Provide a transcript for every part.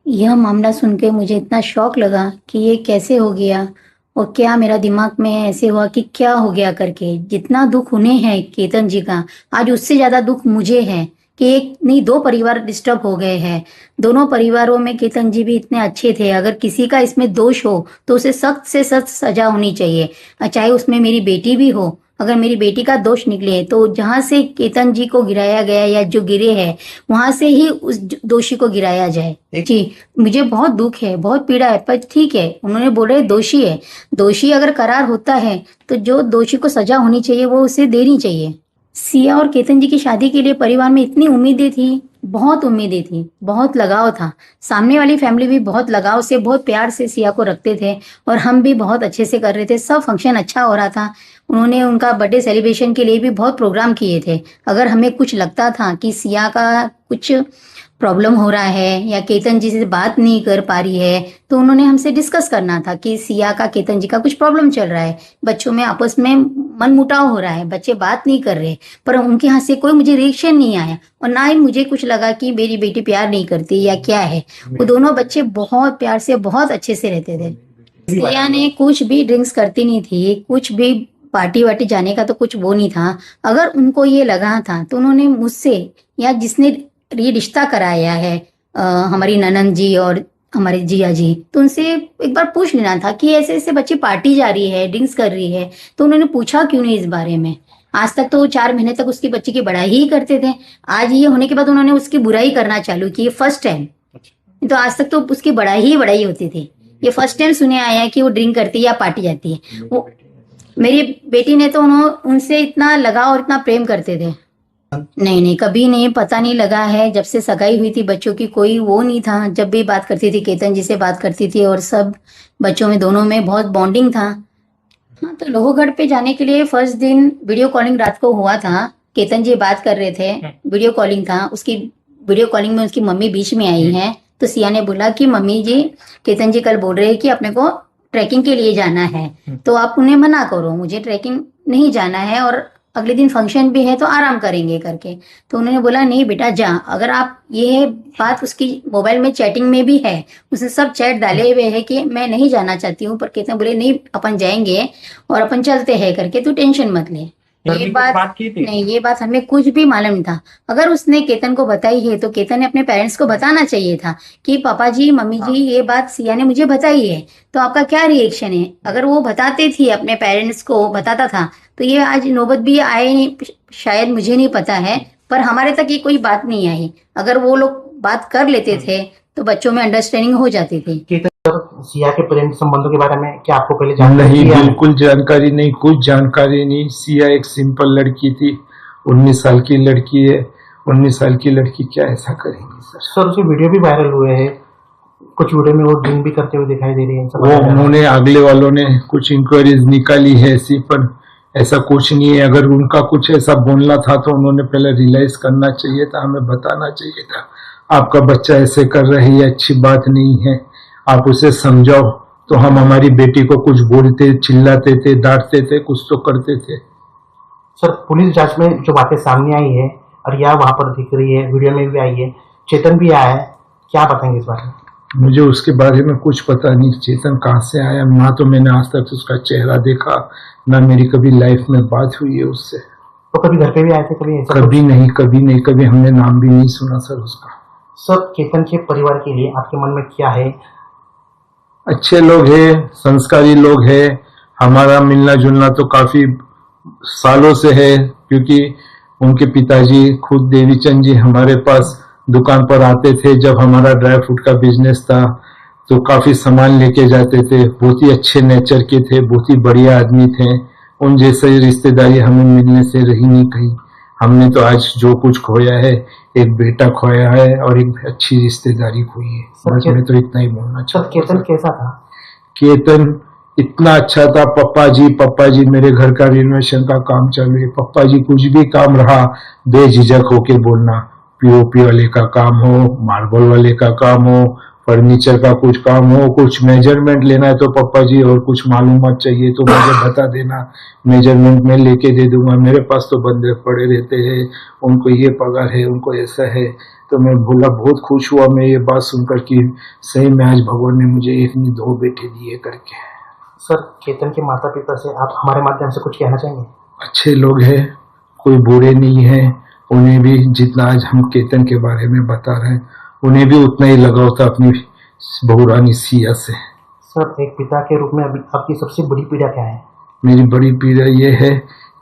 यह मामला सुन के मुझे इतना शॉक लगा कि ये कैसे हो गया और क्या मेरा दिमाग में ऐसे हुआ कि क्या हो गया करके। जितना दुख उन्हें है केतन जी का, आज उससे ज़्यादा दुख मुझे है कि एक नहीं दो परिवार डिस्टर्ब हो गए हैं। दोनों परिवारों में केतन जी भी इतने अच्छे थे। अगर किसी का इसमें दोष हो तो उसे सख्त से सख्त सजा होनी चाहिए, चाहे उसमें मेरी बेटी भी हो। अगर मेरी बेटी का दोष निकले तो जहां से केतन जी को गिराया गया या जो गिरे हैं वहां से ही उस दोषी को गिराया जाए। जी, मुझे बहुत दुख है, बहुत पीड़ा है, पर ठीक है, उन्होंने बोले दोषी है। दोषी अगर करार होता है तो जो दोषी को सजा होनी चाहिए वो उसे देनी चाहिए। सिया और केतन जी की शादी के लिए परिवार में इतनी उम्मीदें थी, बहुत उम्मीदें थी, बहुत लगाव था। सामने वाली फैमिली भी बहुत लगाव से, बहुत प्यार से सिया को रखते थे और हम भी बहुत अच्छे से कर रहे थे। सब फंक्शन अच्छा हो रहा था। उन्होंने उनका बर्थडे सेलिब्रेशन के लिए भी बहुत प्रोग्राम किए थे। अगर हमें कुछ लगता था कि सिया का कुछ प्रॉब्लम हो रहा है या केतन जी से बात नहीं कर पा रही है तो उन्होंने हमसे डिस्कस करना था कि सिया का केतन जी का कुछ प्रॉब्लम चल रहा है, बच्चों में आपस में मनमुटाव हो रहा है, बच्चे बात नहीं कर रहे। पर उनके यहाँ से कोई मुझे रिएक्शन नहीं आया और ना ही मुझे कुछ लगा कि मेरी बेटी प्यार नहीं करती या क्या है। वो दोनों बच्चे बहुत प्यार से, बहुत अच्छे से रहते थे। सिया ने कुछ भी ड्रिंक्स करती नहीं थी, कुछ भी पार्टी वार्टी जाने का तो कुछ वो नहीं था। अगर उनको ये लगा था तो उन्होंने मुझसे या जिसने ये रिश्ता कराया है, हमारी ननंद जी और हमारे जिया जी, तो उनसे एक बार पूछ लेना था कि ऐसे ऐसे बच्ची पार्टी जा रही है, ड्रिंक्स कर रही है, तो उन्होंने पूछा क्यों नहीं इस बारे में। आज तक तो वो 4 महीने तक उसकी बच्ची की बड़ाई ही करते थे। आज ये होने के बाद उन्होंने उसकी बुराई करना चालू की, फर्स्ट टाइम। तो आज तक तो उसकी बड़ाई ही बड़ाई होती थी, ये फर्स्ट टाइम सुने आया है कि वो ड्रिंक करती है या पार्टी जाती है। वो मेरी बेटी ने तो उनसे इतना लगाव और इतना प्रेम करते थे। नहीं नहीं, कभी नहीं, पता नहीं लगा है। जब से सगाई हुई थी बच्चों की कोई वो नहीं था। जब भी बात करती थी केतन जी से बात करती थी और सब बच्चों में दोनों में बहुत बॉन्डिंग था। हाँ, तो लोहगढ़ पे जाने के लिए फर्स्ट दिन वीडियो कॉलिंग रात को हुआ था। केतन जी बात कर रहे थे, वीडियो कॉलिंग था। उसकी वीडियो कॉलिंग में उसकी मम्मी बीच में आई है तो सिया ने बोला कि मम्मी जी, केतन जी कल बोल रहे हैं कि अपने को ट्रैकिंग के लिए जाना है, तो आप उन्हें मना करो, मुझे ट्रैकिंग नहीं जाना है और अगले दिन फंक्शन भी है तो आराम करेंगे करके। तो उन्होंने बोला नहीं बेटा जा। अगर आप, ये बात उसकी मोबाइल में चैटिंग में भी है, उसने सब चैट डाले हुए हैं कि मैं नहीं जाना चाहती हूँ, पर केतन बोले नहीं अपन जाएंगे और अपन चलते हैं करके, तू टेंशन मत ले। ये बात की थी? नहीं, ये बात हमें कुछ भी मालूम नहीं था। अगर उसने केतन को बताई है तो केतन ने अपने पेरेंट्स को बताना चाहिए था कि पापा जी, मम्मी जी, ये बात सिया ने मुझे बताई है, तो आपका क्या रिएक्शन है। अगर वो बताते थे, अपने पेरेंट्स को बताता था, तो ये आज नौबत भी आए नहीं, शायद, मुझे नहीं पता है, पर हमारे तक ये कोई बात नहीं आई। अगर वो लोग बात कर लेते थे तो बच्चों में अंडरस्टैंडिंग हो जाती थी। सिया के प्रेम संबंधों के बारे में क्या आपको पहले जानकारी नहीं, बिल्कुल जानकारी नहीं, कुछ जानकारी नहीं। सिया एक सिंपल लड़की थी, 19 साल की लड़की है। 19 साल की लड़की क्या ऐसा करेंगी सर? सर उसके वीडियो भी वायरल हुए हैं, कुछ वीडियो में वो ड्रिंक भी करते हुए दिखाई दे रही है। वो उन्होंने, अगले वालों ने कुछ इंक्वायरीज निकाली है ऐसी, पर ऐसा कुछ नहीं है। अगर उनका कुछ ऐसा बोलना था तो उन्होंने पहले रियलाइज करना चाहिए था, हमें बताना चाहिए था आपका बच्चा ऐसे कर रहे है, ये अच्छी बात नहीं है, आप उसे समझाओ। तो हम हमारी बेटी को कुछ बोलते, चिल्लाते थे, डांटते थे, कुछ तो करते थे। सर पुलिस जांच में जो बातें सामने आई है और या वहां पर दिख रही है, वीडियो में भी आई है, चेतन भी आया है, क्या बताएंगे इस बारे में? मुझे उसके बारे में कुछ पता नहीं, चेतन कहाँ से आया, ना तो मैंने आज तक उसका चेहरा देखा, ना मेरी कभी लाइफ में बात हुई है उससे। तो कभी घर पे भी आए थे? कभी ऐसा? कभी नहीं, कभी नहीं, कभी हमने नाम भी नहीं सुना सर उसका। सर केतन के परिवार के लिए आपके मन में क्या है? अच्छे लोग हैं, संस्कारी लोग हैं। हमारा मिलना जुलना तो काफी सालों से है, क्योंकि उनके पिताजी खुद देवीचंद जी हमारे पास दुकान पर आते थे। जब हमारा ड्राई फ्रूट का बिजनेस था तो काफी सामान लेके जाते थे। बहुत ही अच्छे नेचर के थे, बहुत ही बढ़िया आदमी थे। उन जैसे रिश्तेदारी हमें मिलने से रही नहीं कहीं। हमने तो आज जो कुछ खोया है, एक बेटा खोया है और एक अच्छी रिश्तेदारी खोई है। बस मैं तो इतना ही बोलना चाहता हूँ। केतन कैसा था? केतन इतना अच्छा था। पप्पा जी मेरे घर का रिनोवेशन का काम चालू है, पप्पा जी कुछ भी काम रहा बेझिझक होके बोलना। पीओपी वाले का काम हो, मार्बल वाले का काम हो, फर्नीचर का कुछ काम हो, कुछ मेजरमेंट लेना है तो पप्पा जी, और कुछ मालूमात चाहिए तो मुझे बता देना, मेजरमेंट में लेके दे दूंगा। मेरे पास तो बंदे पड़े रहते हैं, उनको ये पगार है, उनको ऐसा है, तो मैं बोला बहुत खुश हुआ मैं ये बात सुनकर कि सही में आज भगवान ने मुझे एक नहीं दो बेटे दिए करके। सर केतन के माता पिता से आप हमारे माध्यम से कुछ कहना चाहेंगे? अच्छे लोग हैं, कोई बुरे नहीं है। उन्हें भी जितना आज हम केतन के बारे में बता रहे हैं उन्हें भी उतना ही लगाव था अपनी बहुरानी सिया से। सर एक पिता के रूप में अभी आपकी सबसे बड़ी पीड़ा क्या है? मेरी बड़ी पीड़ा ये है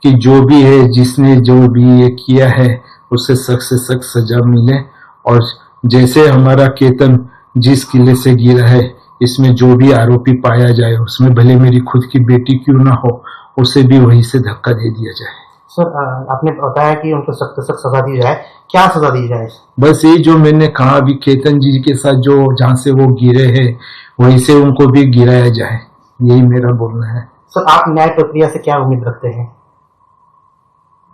कि जो भी है जिसने जो भी ये किया है उसे सख्त से सख्त सजा मिले, और जैसे हमारा केतन जिस किले से गिरा है इसमें जो भी आरोपी पाया जाए उसमें भले मेरी खुद की बेटी क्यों ना हो उसे भी वहीं से धक्का दे दिया जाए। सर आपने बताया कि उनको सख्त से सख्त सजा दी जाए, क्या सजा दी जाए? बस ये जो मैंने कहा अभी केतन जी के साथ जो जहाँ से वो गिरे हैं वहीं से उनको भी गिराया जाए, यही मेरा बोलना है। सर आप न्याय प्रक्रिया से क्या उम्मीद रखते हैं?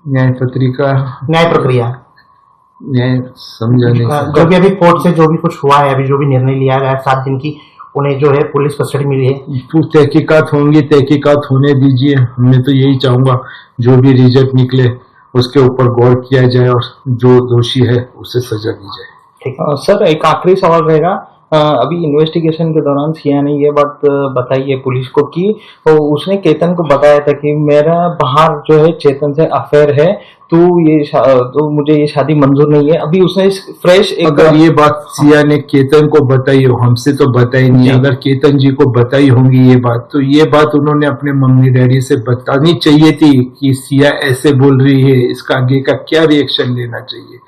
न्याय प्रक्रिया न्याय समझा नहीं। जो भी अभी कोर्ट से जो भी कुछ हुआ है, अभी जो भी निर्णय लिया गया है 7 दिन की, उन्हें जो है पुलिस कस्टडी मिली है, तहकीकात होंगी, तहकीकात होने दीजिए। मैं तो यही चाहूंगा जो भी रिजल्ट निकले उसके ऊपर गौर किया जाए और जो दोषी है उसे सजा दी जाए। ठीक है। सर एक आखिरी सवाल रहेगा, अभी इन्वेस्टिगेशन के दौरान सिया ने ये बात बताई है पुलिस को कि उसने केतन को बताया था कि मेरा बाहर जो है चेतन से अफेयर है, तो मुझे ये शादी मंजूर नहीं है। अभी उसने फ्रेश अगर ये बात सिया ने केतन को बताई हो, हमसे तो बताई नहीं, अगर केतन जी को बताई होंगी ये बात, तो ये बात उन्होंने अपने मम्मी डैडी से बतानी चाहिए थी कि सिया ऐसे बोल रही है, इसका आगे का क्या रिएक्शन लेना चाहिए।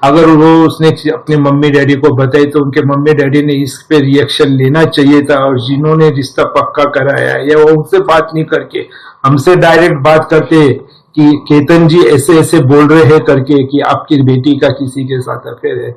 अगर वो उसने अपने मम्मी डैडी को बताई तो उनके मम्मी डैडी ने इस पे रिएक्शन लेना चाहिए था, और जिन्होंने रिश्ता पक्का कराया या वो उनसे बात नहीं करके हमसे डायरेक्ट बात करते कि केतन जी ऐसे ऐसे बोल रहे हैं करके कि आपकी बेटी का किसी के साथ अफेयर है,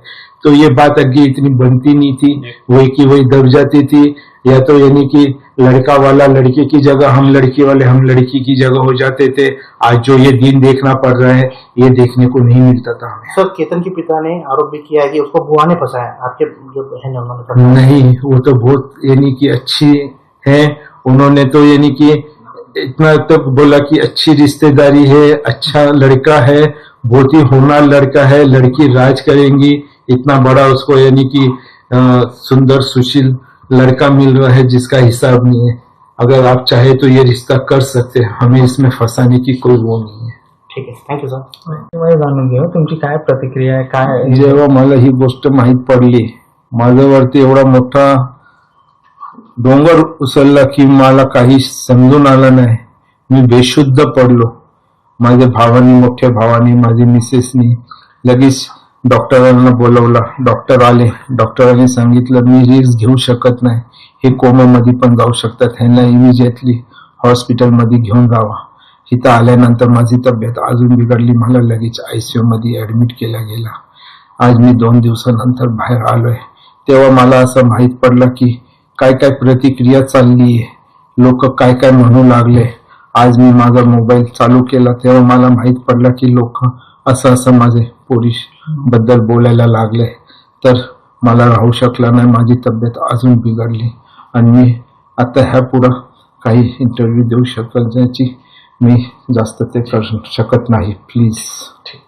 तो ये बात आगे इतनी बनती नहीं थी, वही की वही दब जाती थी। या तो यानी कि लड़का वाला लड़के की जगह, हम लड़की वाले हम लड़की की जगह हो जाते थे। आज जो ये दिन देखना पड़ रहा है ये देखने को नहीं मिलता था हमें। सर केतन के पिता ने आरोप भी किया है कि उसको बुआ ने फंसाया, आपके जो बहन है उन्होंने फंसाया। नहीं, वो तो बहुत यानी कि अच्छी है, उन्होंने तो यानी कि इतना तक बोला कि अच्छी रिश्तेदारी है, अच्छा लड़का है, बहुत ही होनहार लड़का है, लड़की राज करेंगी, इतना बड़ा उसको यानी कि सुंदर सुशील लड़का मिल रहा है जिसका हिसाब नहीं है। अगर आप चाहे तो ये रिश्ता कर सकते हैं, हमें इसमें फंसाने की कोई वो नहीं है। ठीक आहे, थँक्यू सर. मला जाणून घेऊ तुमची काय प्रतिक्रिया आहे, काय जेव्हा मला ही गोष्ट माहीत पडली, माझ्यावरती एवढा मोठा डोंगर उचलला की मला काही समजून आलं नाही. मी बेशुद्ध पडलो. माझ्या भावानी, मोठ्या भावानी, माझी मिसेसनी लगेच डॉक्टरांना बोलवला. डॉक्टर आले. डॉक्टरांनी सांगितलं मी रिस्क घेऊ शकत नाही, हे कोमामध्ये पण जाऊ शकतात, ह्यांना इमिजिएटली हॉस्पिटलमध्ये घेऊन जावा. इथं आल्यानंतर माझी तब्येत अजून बिघडली. मला लगेच आयसीयू मध्ये ऍडमिट केला गेला. आज मी 2 दिवसानंतर बाहेर आलोय. तेव्हा मला असं माहित पडलं की काय काय प्रतिक्रिया चालली आहे, लोक काय काय म्हणू लागले. आज मी माझा मोबाईल चालू केला तेव्हा मला माहित पडलं की लोक असं असं माझे पोरीश बद्दल बोलायला लागले. तर मला राहू शकला नाही, माझी तब्येत अजून बिघडली आणि मी आता ह्या पुढं काही इंटरव्ह्यू देऊ शकण्याची मी जास्त ते करू शकत नाही. प्लीज. ठीक.